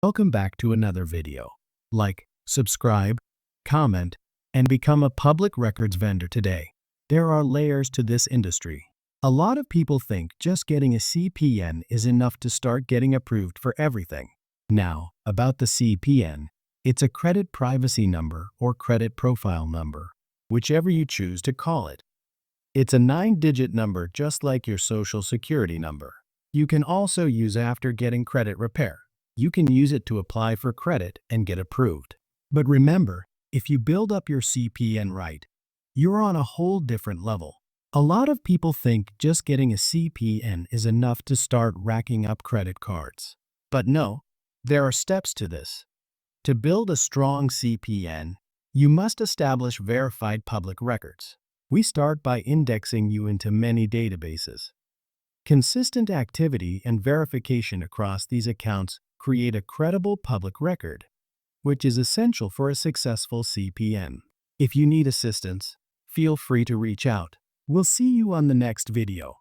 Welcome back to another video. Like, subscribe, comment, and become a public records vendor today. There are layers to this industry. A lot of people think just getting a CPN is enough to start getting approved for everything. Now, about the CPN, it's a credit privacy number or credit profile number, whichever you choose to call it. It's a 9-digit number just like your social security number. You can also use after getting credit repair. You can use it to apply for credit and get approved. But remember, if you build up your CPN right, you're on a whole different level. A lot of people think just getting a CPN is enough to start racking up credit cards. But no, there are steps to this. To build a strong CPN, you must establish verified public records. We start by indexing you into many databases. Consistent activity and verification across these accounts create a credible public record, which is essential for a successful CPN. If you need assistance, feel free to reach out. We'll see you on the next video.